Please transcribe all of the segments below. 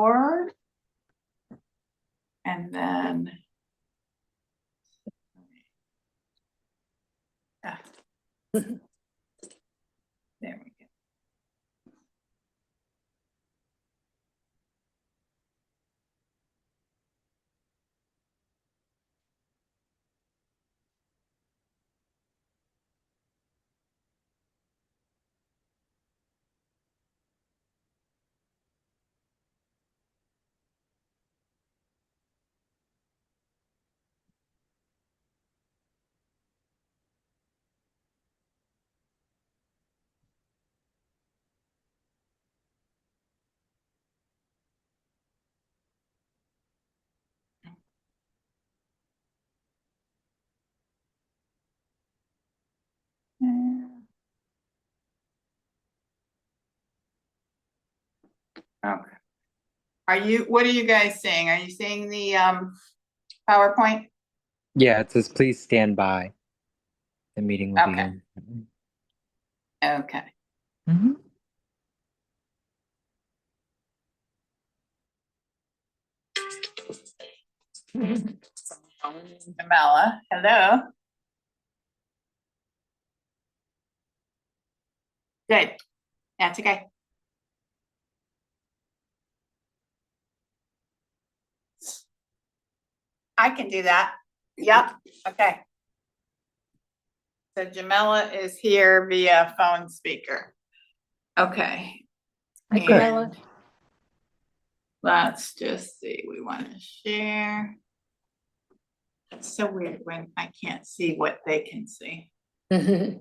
board. And then there we go. Okay. What are you guys seeing? Are you seeing the PowerPoint? Yeah, it says please stand by. The meeting will begin. Okay. Mm-hmm. Jamela, hello. Good. That's okay. I can do that. Yep. Okay. So Jamela is here via phone speaker. Okay. Hi, Jamela. Let's just see. We want to share. It's so weird when I can't see what they can see. Okay.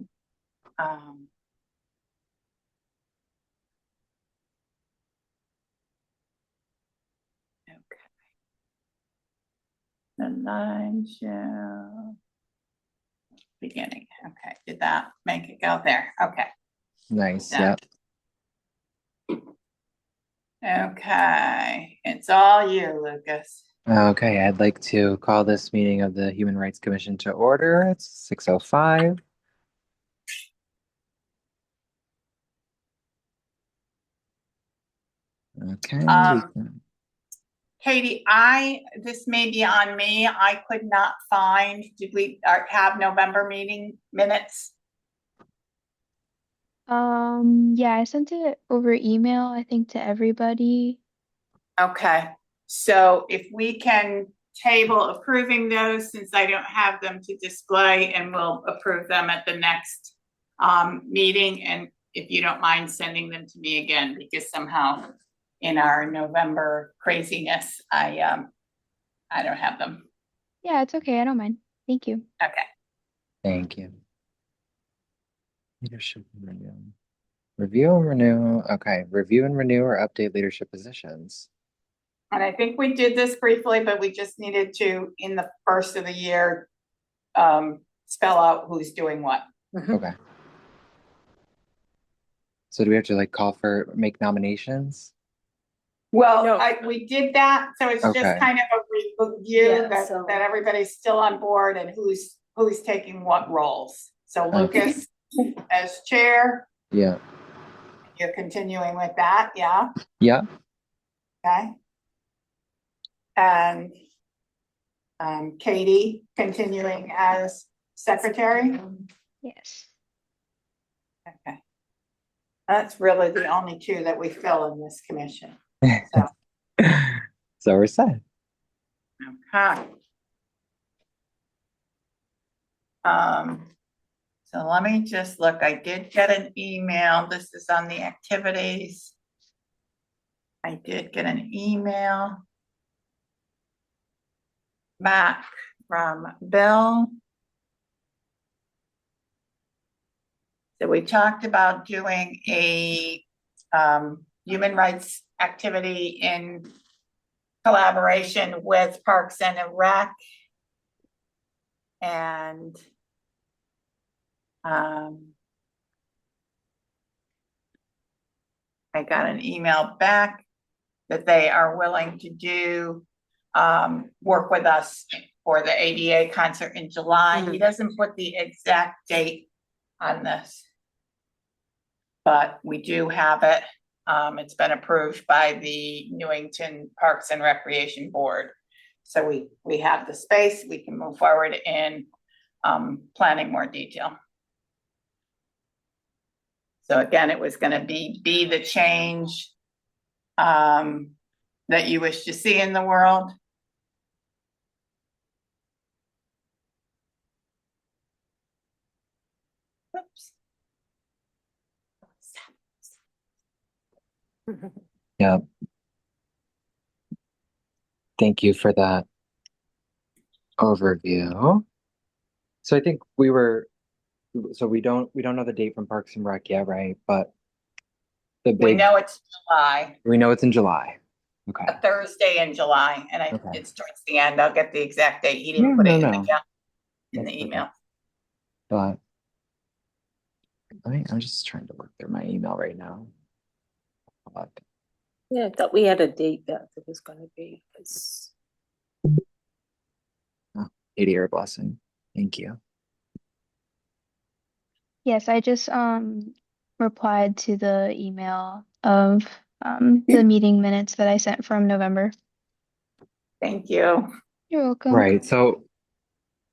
The line show beginning. Okay, did that make it go there? Okay. Nice. Yeah. Yep. Okay, it's all you, Lucas. Okay, I'd like to call this meeting of the Human Rights Commission to order. It's 6:05. Okay. Katie, this may be on me. I could not find, did we have November meeting minutes? Yeah, I sent it over email, I think, to everybody. Okay, so if we can table approving those, since I don't have them to display, and we'll approve them at the next meeting, and if you don't mind sending them to me again, because somehow in our November craziness, I don't have them. Yeah, it's okay. I don't mind. Thank you. Okay. Thank you. Leadership and renew. Review and renew. Okay, review and renew or update leadership positions. And I think we did this briefly, but we just needed to, in the first of the year, spell out who's doing what. Okay. So do we have to make nominations? Well, No. we did that, so it's Okay. just kind of a review Yeah, that everybody's still on board and who's taking what roles. So Okay. Lucas as chair, Yeah. you're continuing with that, yeah? Yeah. Okay. And Katie continuing as secretary. Yes. Okay. That's really the only two that we fill in this commission. So, So we're set. okay. So let me just look. I did get an email. This is on the activities. I did get an email back from Bill. So we talked about doing a human rights activity in collaboration with Parks and Rec. And I got an email back that they are willing to do work with us for the ADA concert in July. He doesn't put the exact date on this, but we do have it. It's been approved by the Newington Parks and Recreation Board. So we have the space, we can move forward in planning more detail. So again, it was gonna be the change that you wish to see in the world. Oops. Yeah. Thank you for that overview. So I think we don't know the date from Parks and Rec yet, right? But the We big, know it's July, we know it's in July. Okay. a Thursday in July, and Okay. it's towards the end. I'll get the exact date. He Yeah, didn't put it no, in no. the That's email. But I'm just trying to work through my email right now. But Yeah, I thought we had a date that it was gonna be, because Katie, your blessing. Thank you. Yes, I just replied to the email of the meeting minutes that I sent from November. Thank you. You're welcome. Right. So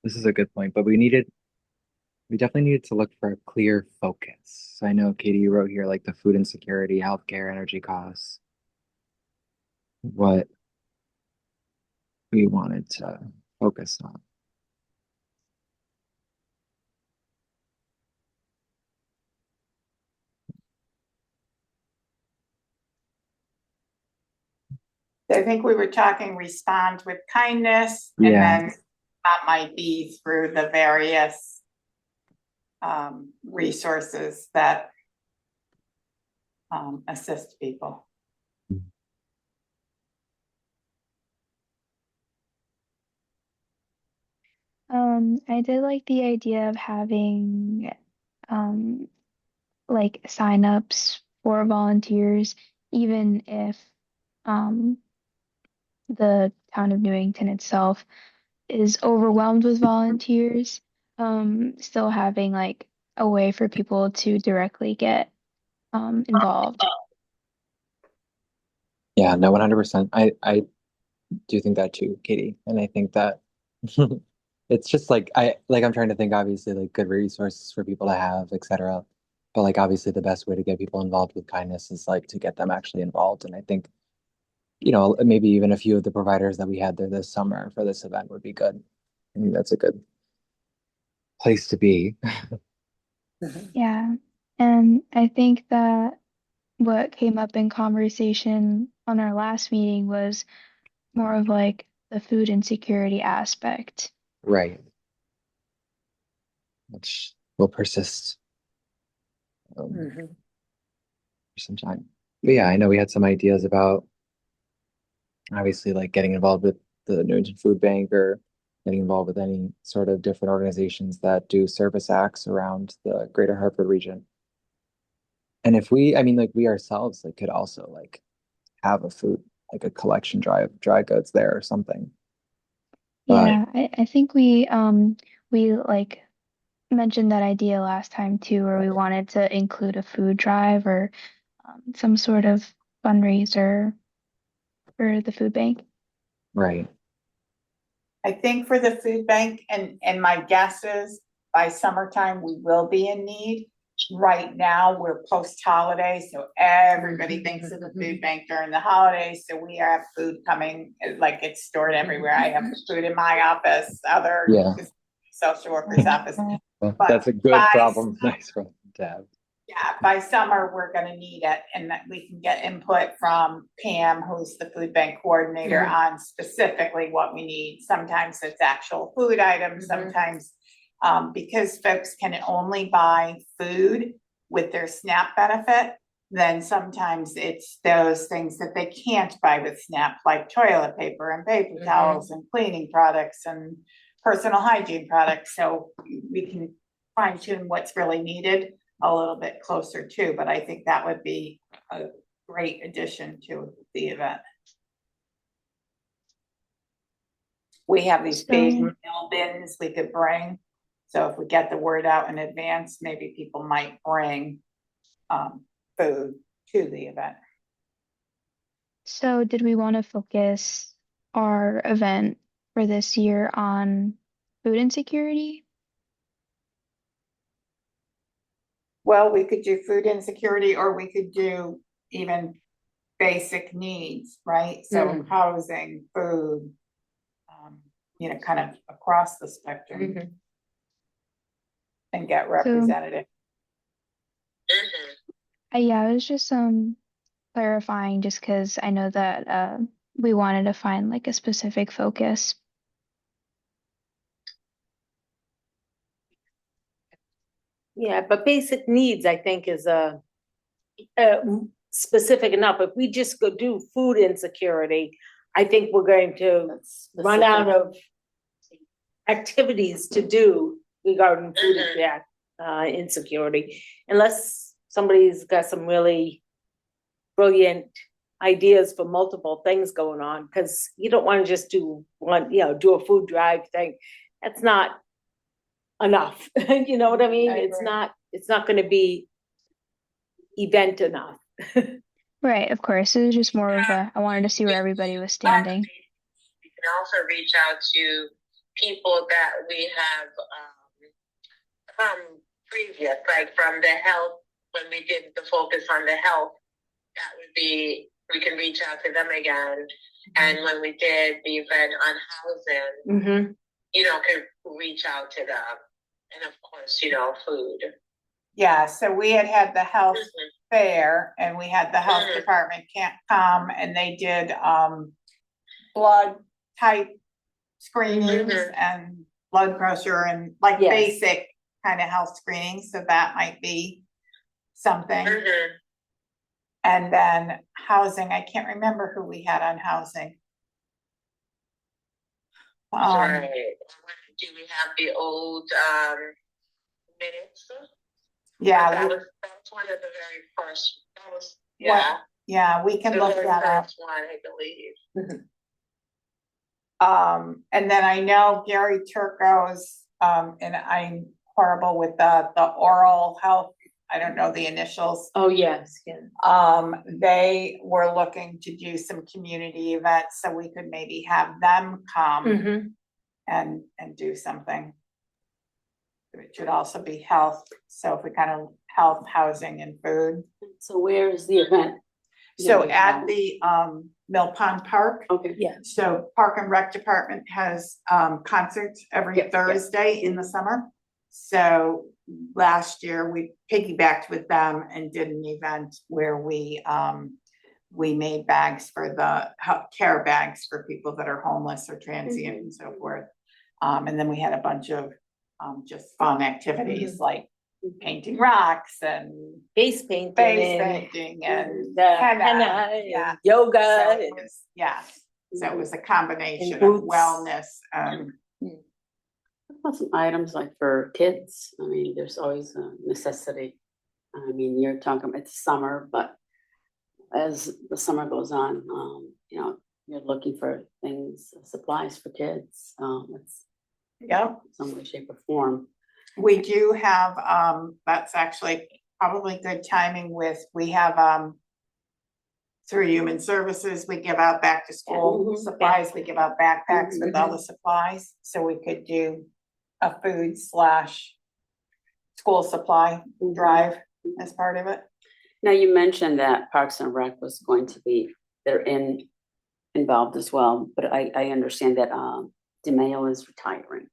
this is a good point, but we definitely needed to look for a clear focus. So I know, Katie, you wrote here like the food insecurity, healthcare, energy costs, what we wanted to focus on. I think we were talking respond with kindness, and Yeah. then that might be through the various resources that assist people. I did like the idea of having like signups for volunteers, even if um the town of Newington itself is overwhelmed with volunteers, still having like a way for people to directly get involved. Yeah, no, 100%. I do think that too, Katie. And I think that it's just like I'm trying to think obviously like good resources for people to have, etc. But like obviously the best way to get people involved with kindness is like to get them actually involved. And I think, maybe even a few of the providers that we had there this summer for this event would be good. I think that's a good place to be. Yeah. And I think that what came up in conversation on our last meeting was more of like the food insecurity aspect. Right. Which will persist for some time. But yeah, I know we had some ideas about obviously like getting involved with the Newington Food Bank or getting involved with any sort of different organizations that do service acts around the greater Hartford region. And if I mean, like we ourselves like could also like have a food, like a collection drive, dry goods there or something. But Yeah, I think we like mentioned that idea last time too, where we wanted to include a food drive or some sort of fundraiser for the food bank. right, I think for the food bank, and my guess is by summertime, we will be in need. Right now, we're post-holiday, so everybody thinks of the food bank during the holidays, so we have food coming, like it's stored everywhere. I have food in my office, other Yeah. social workers' office. well, But that's a good by- problem. Nice problem to have. Yeah, by summer, we're gonna need it, and that we can get input from Pam, who's the food bank coordinator, on specifically what we need. Sometimes it's actual food items, sometimes, because folks can only buy food with their SNAP benefit, then sometimes it's those things that they can't buy with SNAP, like toilet paper and paper towels and cleaning products and personal hygiene products, so we can fine tune what's really needed a little bit closer too, but I think that would be a great addition to the event. We have these big meal bins we could bring, so if we get the word out in advance, maybe people might bring food to the event. So did we want to focus our event for this year on food insecurity? Well, we could do food insecurity, or we could do even basic needs, right? So Mhm. housing, food, kind of across the spectrum and get representative. Yeah, I was just clarifying just because I know that we wanted to find like a specific focus. Yeah, but basic needs, I think, is specific enough. If we just go do food insecurity, I think we're going to run out of activities to do regarding food insecurity, unless somebody's got some really brilliant ideas for multiple things going on, because you don't want to just do one, do a food drive thing. That's not enough. You know what I mean? I It's agree. not going to be event enough. Right, of course. It was just more of a, I wanted to see where everybody was standing. We can also reach out to people that we have previous, like from the health, when we did the focus on the health, that would be, we can reach out to them again. And when we did the event on housing, could reach out to them. And of course, food. Yeah, so we had the health fair, and we had the health department can't come, and they did blood type screenings and blood pressure and like Yes. basic kind of health screenings, so that might be something. And then housing, I can't remember who we had on housing. Right. Do we have the old minutes? Yeah, that was one of the very first. That was we can the look very that up. first One, I believe. And then I know Gary Turco's, and I'm horrible with the oral health. I don't know the initials. Oh, yes, They were looking to do some community events, so we could maybe have them come and do something. It should also be health, so if we kind of health, housing and food. So where is the event? So at the Mill Pond Park. Okay. Yeah. So Park and Rec Department has concerts every Thursday in the summer. So last year we piggybacked with them and did an event where we made bags for the care bags for people that are homeless or transient and so forth. And then we had a bunch of just fun activities like painting rocks and Face painting and henna, yeah. yoga. So it was, so it was a combination of boots. wellness. What about some items like for kids? I mean, there's always a necessity. I mean, you're talking, it's summer, but as the summer goes on, you're looking for things, supplies for kids. It's some way, shape or form. We do have, that's actually probably good timing we have, through Human Services, we give out back to school supplies, we give out backpacks with all the supplies, so we could do a food / school supply drive as part of it. Now, you mentioned that Parks and Rec was going to be, involved as well, but I understand that DeMayo is retiring.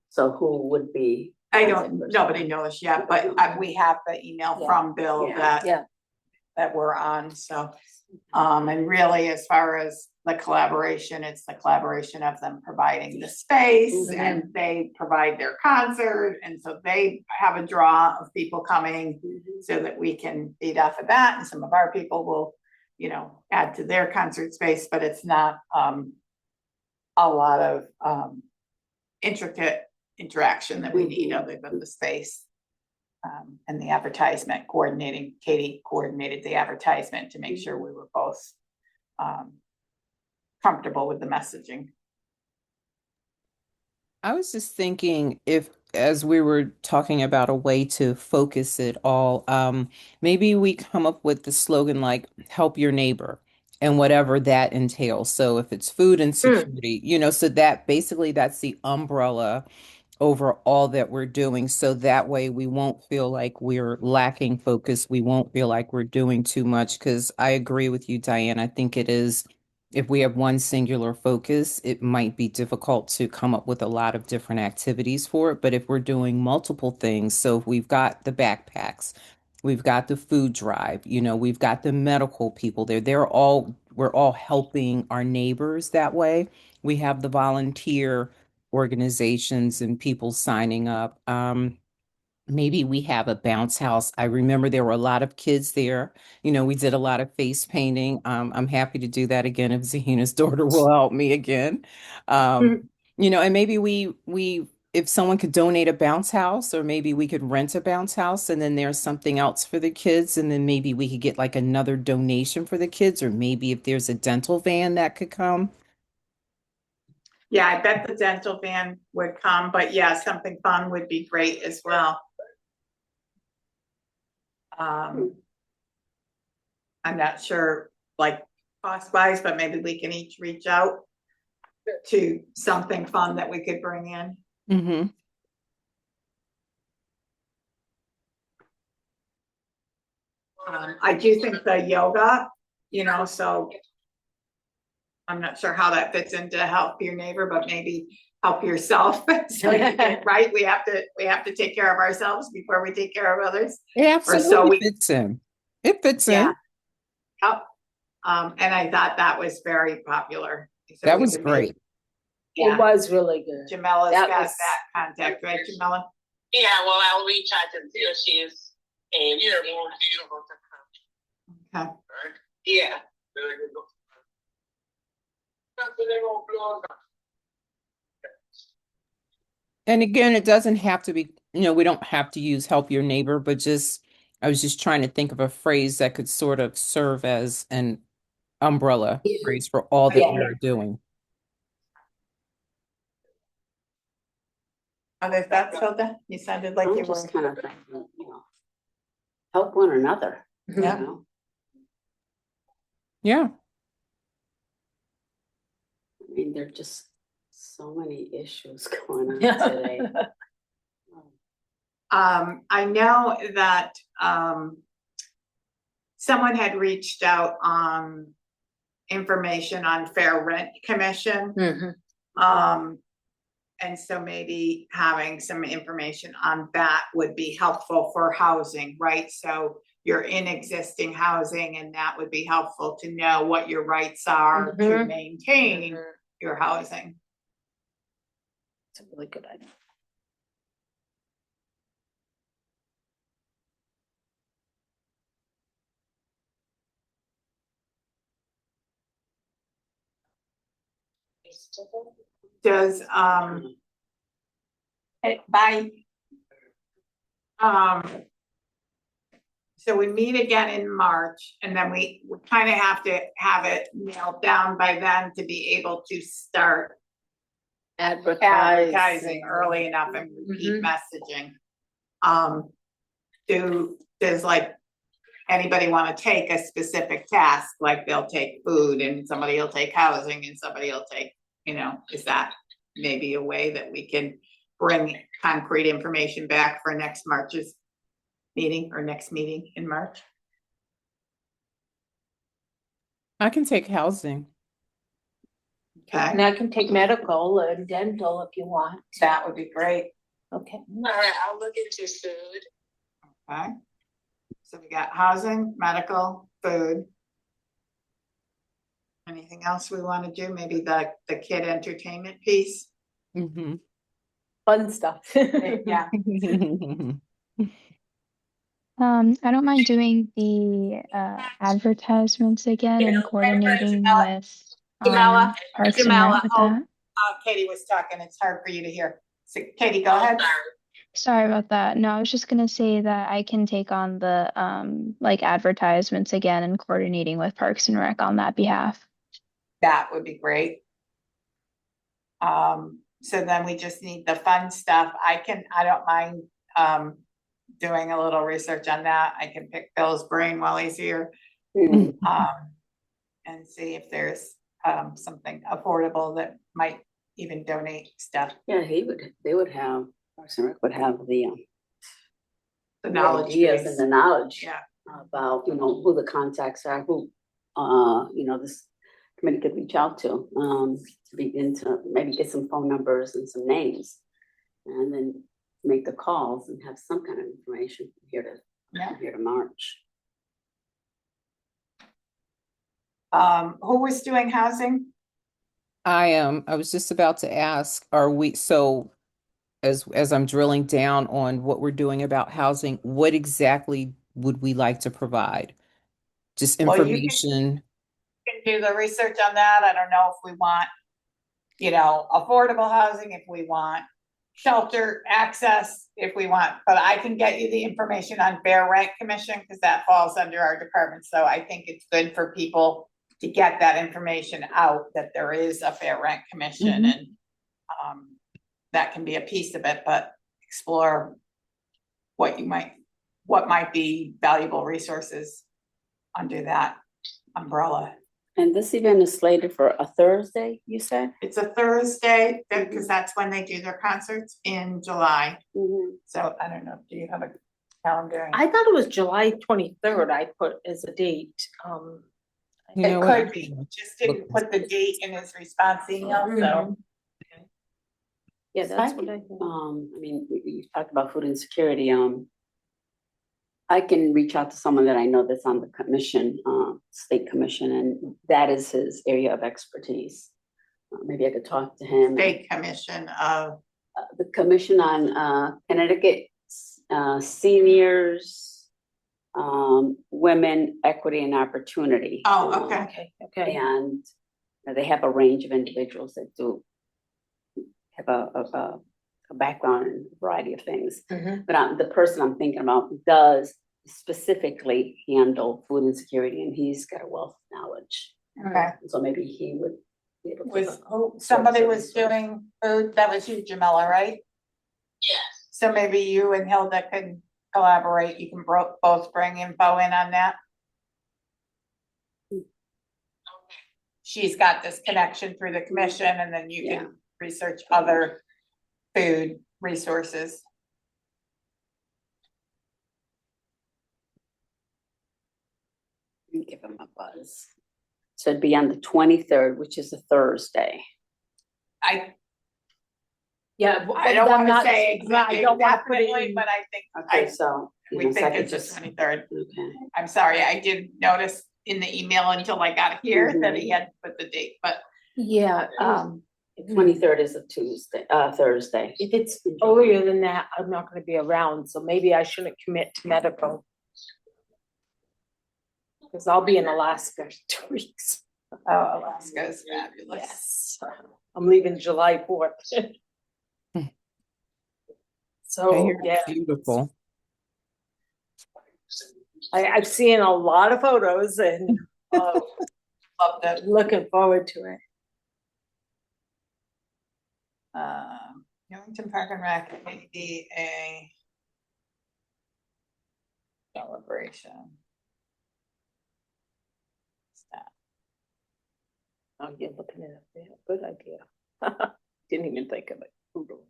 So who would be? Nobody knows yet, but we have the email from Bill that we're on, so. And really, as far as the collaboration, it's the collaboration of them providing the space and they provide their concert. And so they have a draw of people coming so that we can feed off of that. And some of our people will, add to their concert space, but it's not a lot of intricate interaction that we need other than the space. And the advertisement Katie coordinated the advertisement to make sure we were both comfortable with the messaging. I was just thinking as we were talking about a way to focus it all, maybe we come up with the slogan like "Help your neighbor," and whatever that entails. So if it's food insecurity, so that basically that's the umbrella over all that we're doing. So that way we won't feel like we're lacking focus. We won't feel like we're doing too much. Because I agree with you, Diane. I think it is, if we have one singular focus, it might be difficult to come up with a lot of different activities for it. But if we're doing multiple things, so if we've got the backpacks, we've got the food drive, we've got the medical people there. We're all helping our neighbors that way. We have the volunteer organizations and people signing up. Maybe we have a bounce house. I remember there were a lot of kids there. We did a lot of face painting. I'm happy to do that again if Zahina's daughter will help me again. And maybe we if someone could donate a bounce house, or maybe we could rent a bounce house, and then there's something else for the kids, and then maybe we could get like another donation for the kids, or maybe if there's a dental van that could come. Yeah, I bet the dental van would come, but yeah, something fun would be great as well. I'm not sure, like, cost wise, but maybe we can each reach out to something fun that we could bring in. Mm-hmm. I do think the yoga, so I'm not sure how that fits into help your neighbor, but maybe help yourself. So right, we have to take care of ourselves before we take care of others. It absolutely fits in. It fits in. Yep. And I thought that was very popular. So that was great. It was really good. Jamella's got that contact, right, Jamella? Yeah, well, I'll reach out to see if she's able to come. Okay. Yeah. And again, it doesn't have to be, we don't have to use help your neighbor, but I was just trying to think of a phrase that could sort of serve as an umbrella phrase for all that we are doing. Other thoughts, Hilda? You sounded like you just were kind of thinking, help one another. Yeah. Yeah. I mean, there are just so many issues going on today. I know that someone had reached out on information on Fair Rent Commission. And so maybe having some information on that would be helpful for housing, right? So you're in existing housing, and that would be helpful to know what your rights are to maintain your housing. It's a really good idea. Does so we meet again in March, and then we kind of have to have it nailed down by then to be able to start advertising early enough and repeat messaging. Does like anybody want to take a specific task, like they'll take food and somebody will take housing and somebody will take, is that maybe a way that we can bring concrete information back for next March's meeting or next meeting in March? I can take housing. Okay. And I can take medical and dental if you want. That would be great. Okay. All right, I'll look into food. Okay. So we got housing, medical, food. Anything else we want to do? Maybe the kid entertainment piece? Mm-hmm. Fun stuff. Yeah. I don't mind doing the advertisements again and coordinating with Jamella, Parks and Rec with that. Katie was talking. It's hard for you to hear. So Katie, go ahead. Sorry about that. No, I was just gonna say that I can take on the like advertisements again and coordinating with Parks and Rec on that behalf. That would be great. So then we just need the fun stuff. I don't mind doing a little research on that. I can pick Bill's brain while he's here. And and see if there's something affordable that might even donate stuff, Yeah, they would have, Parks and Rec would have the the knowledge ideas base. and the knowledge. Yeah. About, who the contacts are, who, this committee could reach out to begin to maybe get some phone numbers and some names. And then make the calls and have some kind of information here to March. Who was doing housing? I was just about to ask, are we, so as I'm drilling down on what we're doing about housing, what exactly would we like to provide? Just Well, you can- information. Can do the research on that. I don't know if we want, affordable housing, if we want shelter access, if we want, but I can get you the information on Fair Rent Commission because that falls under our department. So I think it's good for people to get that information out, that there is a Fair Rent Commission and that can be a piece of it, but explore what might be valuable resources under that umbrella. And this event is slated for a Thursday, you said? It's a Thursday, because that's when they do their concerts in July. So I don't know, do you have a calendar? I thought it was July 23rd I put as a date. You know It what? could be, just didn't put the date in his response email, so. Yeah, that's what I think. You talked about food insecurity. I can reach out to someone that I know that's on the commission, state commission, and that is his area of expertise. Maybe I could talk to him. State commission of, The commission on Connecticut seniors, women, equity and opportunity. oh, okay, Okay. And they have a range of individuals that do have a background in a variety of things. But the person I'm thinking about does specifically handle food insecurity, and he's got a wealth of knowledge. okay. So maybe he would be able to. Somebody was doing food, that was you, Jamila, right? Yes. So maybe you and Hilda can collaborate, you can both bring info in on that. She's got this connection through the commission, and then you can research other food resources. Give him a buzz. So it'd be on the 23rd, which is a Thursday. Yeah. I don't I'm wanna not- say I exactly, don't want to put it definitely, in. but I think, Okay, so. we think second it's the just- 23rd. Okay. I'm sorry, I didn't notice in the email until I got here that he had put the date, but, Yeah, 23rd is a Thursday. if it's earlier than that, I'm not gonna be around, so maybe I shouldn't commit to medical. Cause I'll be in Alaska in 2 weeks. oh, Alaska is fabulous. Yes, I'm leaving July 4th. I So, hear yeah, it's beautiful. I've seen a lot of photos and Love that. looking forward to it. Newington Park and Rec, ADA celebration. Oh, you're looking at it, yeah, good idea. Didn't even think of it. Google.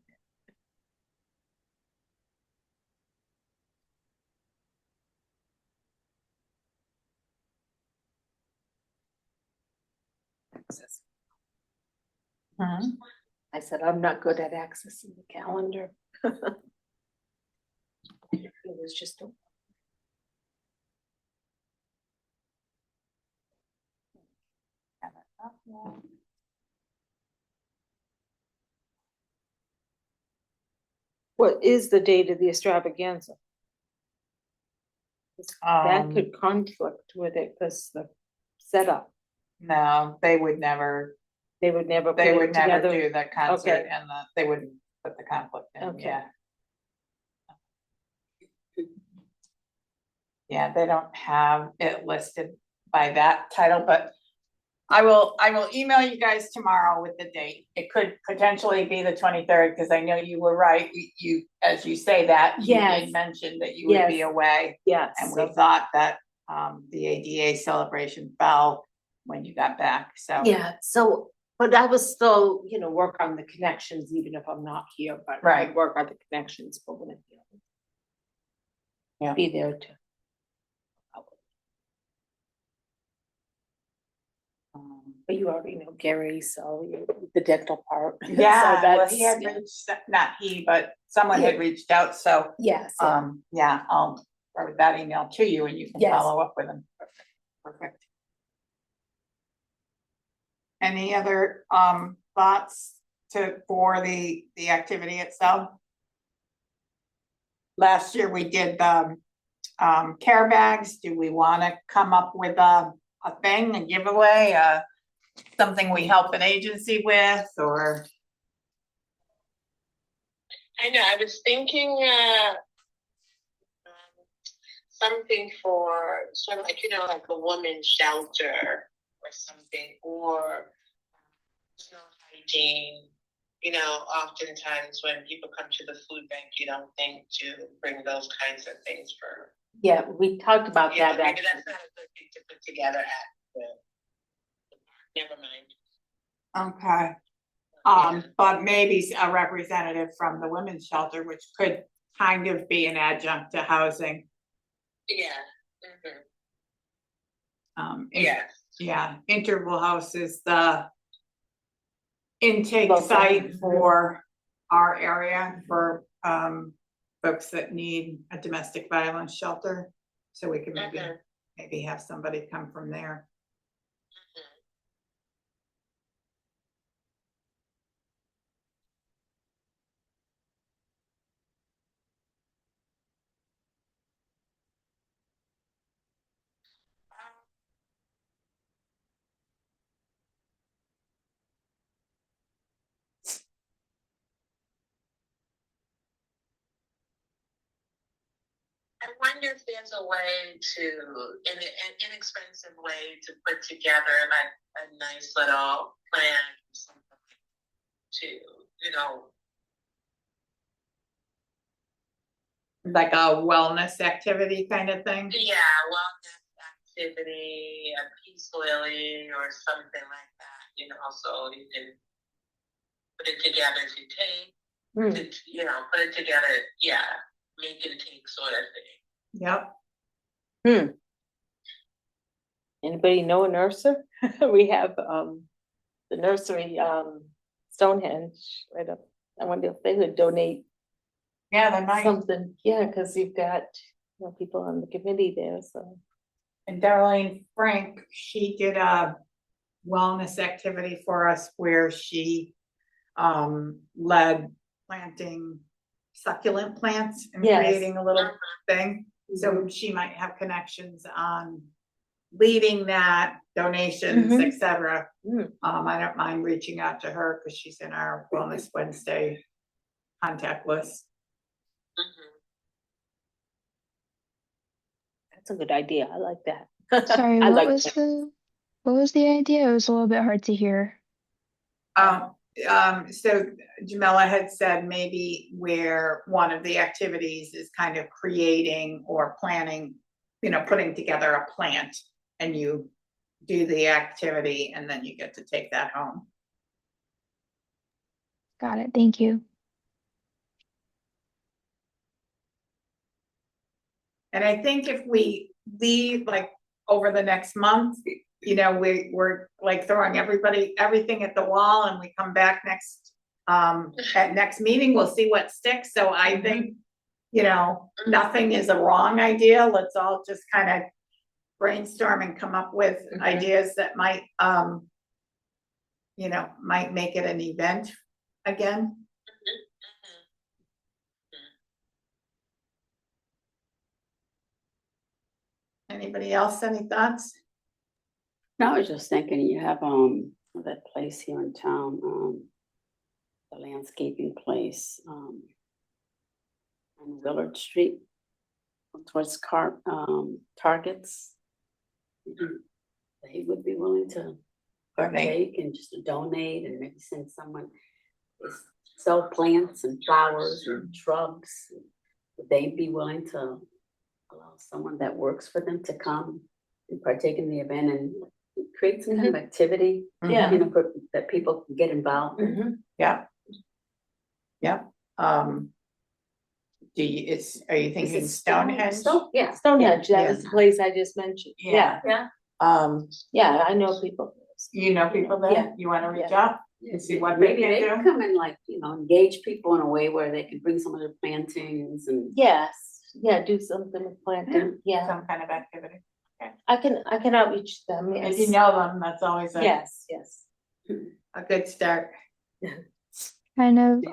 Access. I said, I'm not good at accessing the calendar. It was just a. What is the date of the extravaganza? That could conflict with it, because the setup, No, they would never they would never put They it would never together. do the concert Okay. and they wouldn't put the conflict in, Okay. yeah. Yeah, they don't have it listed by that title, but I will email you guys tomorrow with the date. It could potentially be the 23rd, because I know you were right, you, as you say that, you Yes. did mention that you would be Yes. away. Yes, And we thought that the ADA celebration fell when you got back, so. Yeah, so, but I was still, work on the connections, even if I'm not here, but Right. work on the connections for when I'm here. Yeah. Be there to. But you already know Gary, so the dental part. So Yeah, well, that's, he had reached, not he, but someone had reached out, so, yes. yeah, I'll forward that email to you and you can Yes. follow up with him. Perfect. Any other, thoughts for the activity itself? Last year we did, care bags. Do we wanna come up with a thing, a giveaway, something we help an agency with, or? I know, I was thinking, something for sort of like, like a woman's shelter or something, or personal hygiene. Oftentimes when people come to the food bank, you don't think to bring those kinds of things for. Yeah, we talked about that. Maybe Actually. that's not a good thing to put together at the never mind. Okay. But maybe a representative from the women's shelter, which could kind of be an adjunct to housing. Yeah. Yes. Yeah, Interval House is the intake Local. site for our area for folks that need a domestic violence shelter. So we can maybe have somebody come from there. I wonder if there's a way an inexpensive way to put together like a nice little plan, something to, Like a wellness activity kind of thing. yeah, wellness activity, a peace lily or something like that, so you can put it together if you take, put it together, make and take sort of thing. Yep. Anybody know a nursery? We have the nursery Stonehenge right up. I wonder if they would donate Yeah, they might. something. Yeah, because you've got people on the committee there. So. And Darlene Frank, she did a wellness activity for us where she led planting succulent plants and creating a little thing. So she might have connections on leading that, donations, etc. I don't mind reaching out to her because she's in our Wellness Wednesday contact list. That's a good idea. I like that. Sorry, I what like was that. what was the idea? It was a little bit hard to hear. So Jamila had said maybe where one of the activities is kind of creating or planning, putting together a plant, and you do the activity and then you get to take that home. Got it. Thank you. And I think if we leave like over the next month, we're like throwing everything at the wall, and we come back at next meeting, we'll see what sticks. So I think, nothing is a wrong idea. Let's all just kind of brainstorm and come up with ideas that might make it an event again. Anybody else, any thoughts? No, I was just thinking, you have that place here in town, the landscaping place on Willard Street towards Targets. They would be willing to partake and just to donate and maybe send someone. They sell plants and flowers and shrubs. Would they be willing to allow someone that works for them to come and partake in the event and create some kind of activity, Yeah. you know, that people can get involved in. Mhm. Yeah. Yeah. Are you thinking Stonehenge? Yeah. Stonehenge, that Yeah. was the place I just mentioned. Yeah. Yeah, Um, yeah, I know people. you know people there? Yeah. You wanna reach Yeah. out and see what they Maybe they can can do? come and like, you know, engage people in a way where they can bring some of their plantings and. Yes, yeah, do something with planting, yeah. Some kind of activity. I can outreach them, yes. If you know them, that's always Yes, yes. a good start. Kind of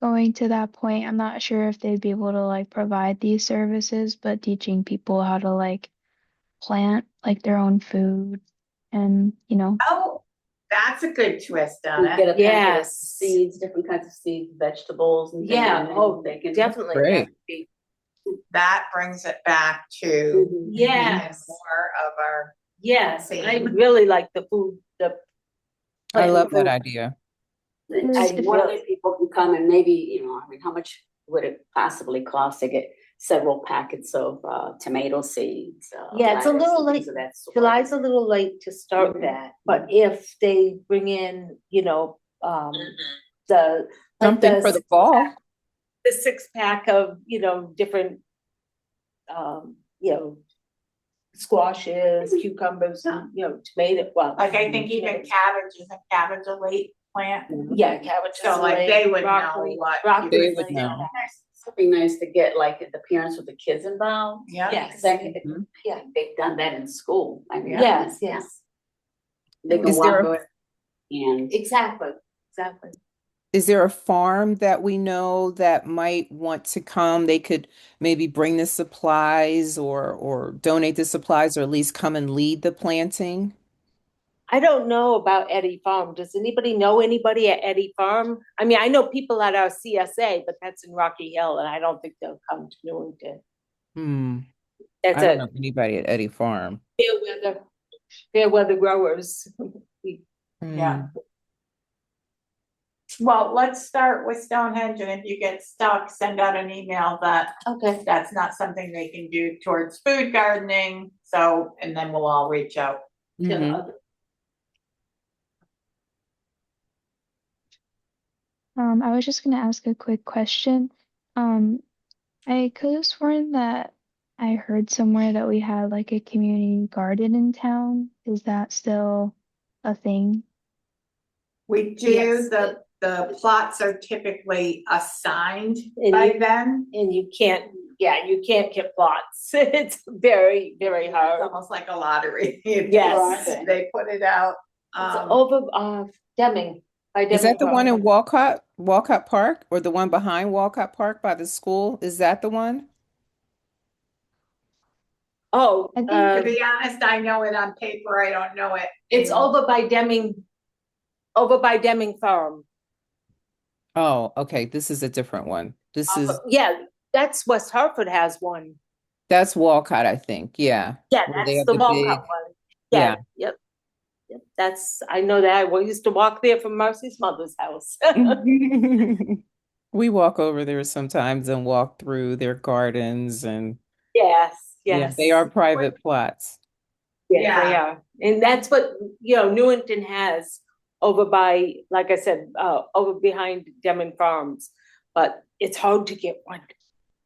going to that point, I'm not sure if they'd be able to like provide these services, but teaching people how to like plant like their own food and Oh, that's a good twist on We get it. a packet of Yes. seeds, different kinds of seeds, vegetables and. things, Yeah, and then oh, they can. definitely, that Great. would be, That brings it back to Mhm. yes, more of our, yes, I Same. really like the food, I love that food. idea. One other people can come and maybe, you know, I mean, how much would it possibly cost to get several packets of tomato seeds? Yeah, it's a lettuce, little and things late. of that sort. July's a little late to start Mhm. that, but if they bring in, Mhm. the. like Something for the six fall. pack- The 6-pack of, different, squashes, cucumbers, and, tomato, well. like, I think even cabbage, isn't cabbage a late plant? Yeah, cabbage. So like they would know what. Broccoli. They you would know. Something nice to get like the parents with the kids involved. Yeah. Yes. Mhm. Yeah, they've done that in school. I mean, Yes, yeah. yes, They can Is there walk a- away and. exactly. Is there a farm that we know that might want to come? They could maybe bring the supplies or donate the supplies or at least come and lead the planting. I don't know about Eddie Farm. Does anybody know anybody at Eddie Farm? I mean, I know people at our CSA, but that's in Rocky Hill, and I don't think they'll come to Newington. I That's don't a know anybody at Eddie Farm. fair weather growers. Yeah. Well, let's start with Stonehenge, and if you get stuck, send out an email that Okay. that's not something they can do towards food gardening, so, and then we'll all reach out. Mhm. I was just gonna ask a quick question. I could have sworn that I heard somewhere that we had like a community garden in town. Is that still a thing? We do, Yes. the plots are typically assigned And by you- then. And you can't get plots. It's very, very It's hard. almost like a lottery. Yes. They put it out, It's over, Deming. By Is that the Deming one in Park. Walcott Park, or the one behind Walcott Park by the school? Is that the one? Oh, I think- to be honest, I know it on paper, I don't know it. it's in- over by Deming Farm. Oh, okay. This is a different one. This is Yeah, that's West Hartford has one. that's Walcott, I think. Yeah. Yeah, Where they that's have the the Walcott big- one. Yeah. Yep. I know that. We used to walk there from Marcy's mother's house. We walk over there sometimes and walk through their gardens and Yes, yeah, yes. they are private plots. Yes, they are. And that's what, Newington has over by, like I said, over behind Deming Farms. But it's hard to get one.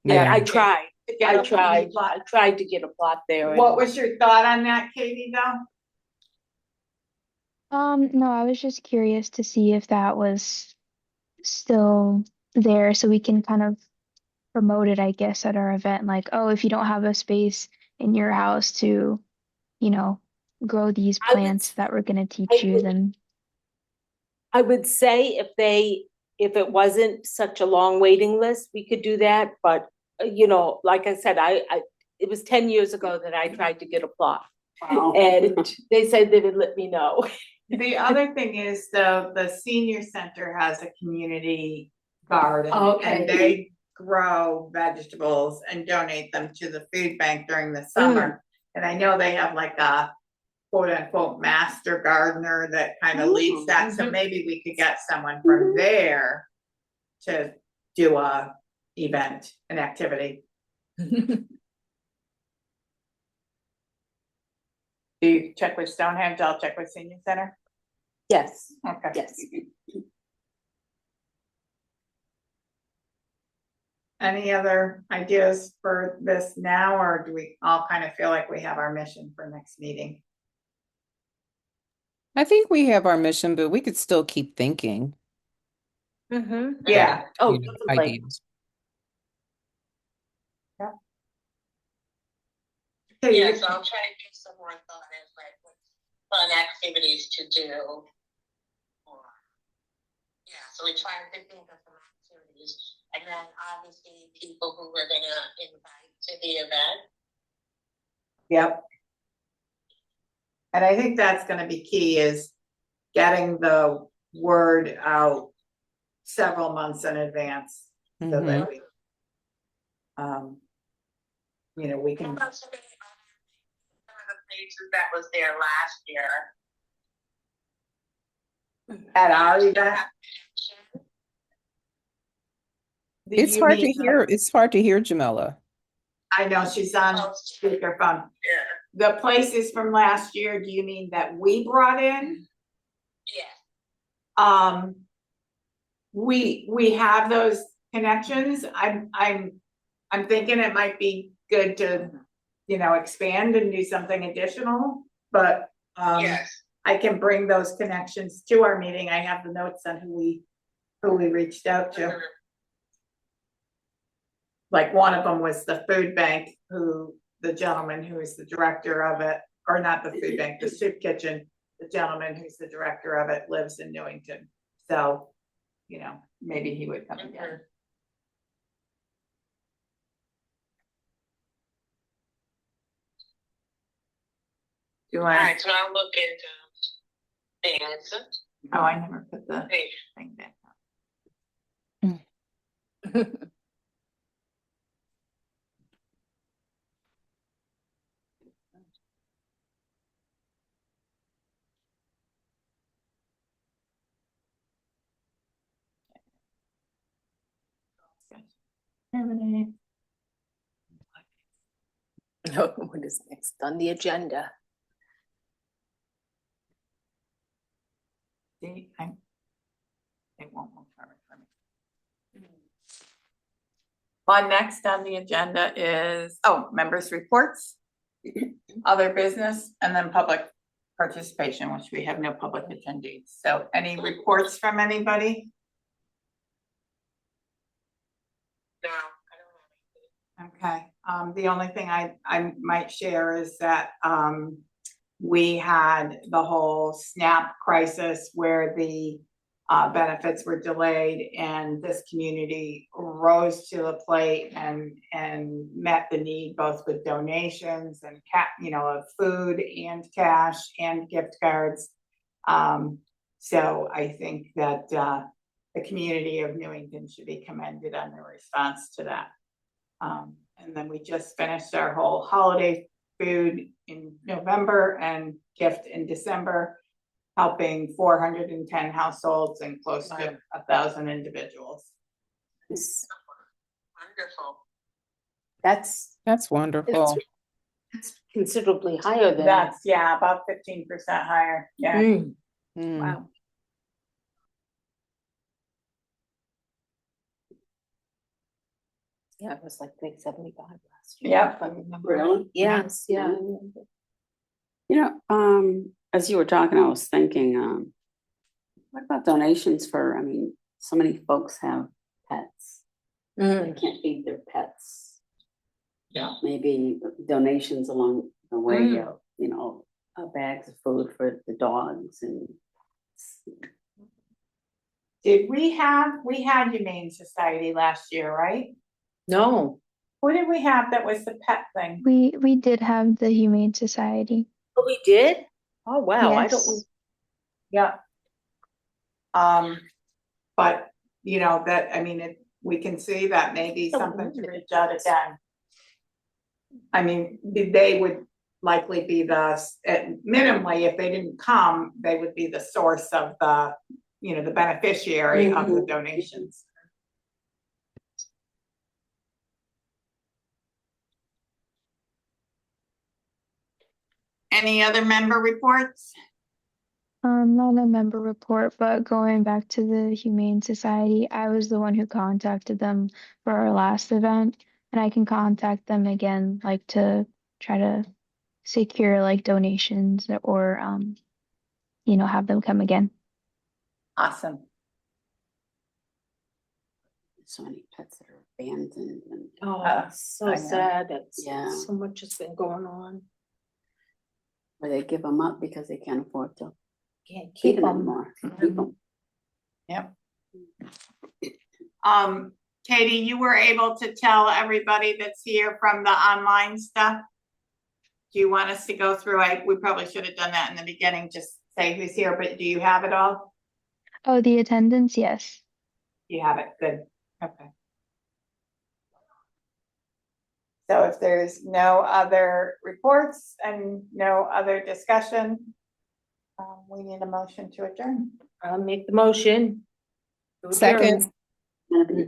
Yeah. I tried. To get a community plot. I tried to get a plot there. What was your thought on that, Katie, though? No, I was just curious to see if that was still there so we can kind of promote it, I guess, at our event. Like, oh, if you don't have a space in your house to, grow these I would- plants that we're gonna teach you, would- then I would say if it wasn't such a long waiting list, we could do that. But, like I said, it was 10 years ago that I tried to get a plot. Wow. And they said they would let me know. The other thing is the senior center has a community garden. Okay. And they grow vegetables and donate them to the food bank during the summer. And I know they have like a quote unquote master gardener that kind of leads that, so maybe we could get someone from there to do a event, an activity. Do you check with Stonehenge? I'll check with Senior Center. Yes, Okay. yes. Any other ideas for this now, or do we all kind of feel like we have our mission for next meeting? I think we have our mission, but we could still keep thinking. Mm-hmm. Yeah. Oh, you know, definitely. ideas. Okay, Yeah, so I'll try to give some more thought as like what fun activities to do. Or, yeah, so we try to think of some activities, and then obviously people who we're gonna invite to the event. Yep. And I think that's gonna be key, is getting the word out several months in advance, so Mhm. that we, we How can, about some of the places that was there last year? at our event. It's You hard to mean the- hear. It's hard to hear, Jamila. I know, she's on speakerphone. Yeah. The places from last year, do you mean that we brought in? Yeah. We have those connections. I'm thinking it might be good to, expand and do something additional, but, Yes. I can bring those connections to our meeting. I have the notes on who we reached out to. Mhm. Like, one of them was the food bank, who, the gentleman who is the director of it, or not the food bank, the soup kitchen, the gentleman who's the director of it lives in Newington. So, maybe he would come again. Do All I, right, so I'll look into things. oh, I never put the Hey, thing back up. Terminate. What is next on the agenda? See, it won't move forward for me. Well, next on the agenda is, members' reports, other business, and then public participation, which we have no public attendees. So any reports from anybody? no, I don't have anything. Okay, the only thing I might share is that, we had the whole SNAP crisis where the benefits were delayed, and this community rose to the plate and met the need, both with donations and of food and cash and gift cards. So I think that the community of Newington should be commended on their response to that. And then we just finished our whole holiday food in November and gift in December, helping 410 households and close to 1,000 individuals. Wonderful. That's wonderful. considerably higher than. That's, about 15% higher. Yeah. Mm, Mm. wow. Yeah, it was like 375 last year. Yep. If I remember. Really? Yes, yeah. As you were talking, I was thinking, what about donations for, so many folks have pets. They Mm. can't feed their pets. Yeah. Maybe donations along the way, Mm. bags of food for the dogs and. Did we had Humane Society last year, right? No. What did we have that was the pet thing? We did have the Humane Society. Oh, we did? Oh, wow. I Yes. don't. Yeah. But we can see that maybe So something to limited. reach out again. They would likely be minimally, if they didn't come, they would be the source of the beneficiary of the donations. Any other member reports? Not a member report, but going back to the Humane Society, I was the one who contacted them for our last event, and I can contact them again, like to try to secure like donations or have them come again. Awesome. So many pets that are abandoned and. Oh, it's I so know. sad. That's Yeah. so much has been going on. Or they give them up because they can't afford to Can't keep keep them them. anymore. Keep them. Yep. Katie, you were able to tell everybody that's here from the online stuff? Do you want us to go through? We probably should have done that in the beginning, just say who's here, but do you have it all? Oh, the attendance, yes. You have it, good, okay. So if there's no other reports and no other discussion, we need a motion to adjourn. I'll make the motion. to adjourn. Second. Gonna be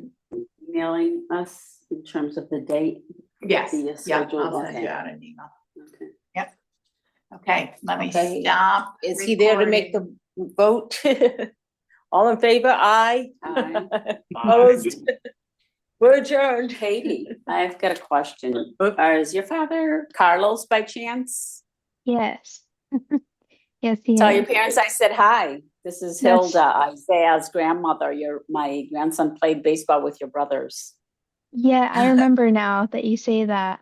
emailing us in terms of the date. Yes, The yeah, schedule, I'll send okay. you out an email. Okay. Okay, let me Okay. stop. Is he there to make recording. the vote? All in favor? Aye. Aye. Opposed? We're adjourned. Katie, I've got a question. Is your father Carlos by chance? Yes. Yes, he Tell is. your parents I said hi. This is That's- Hilda, Isaiah's grandmother. My grandson played baseball with your brothers. Yeah, I remember now that you say that.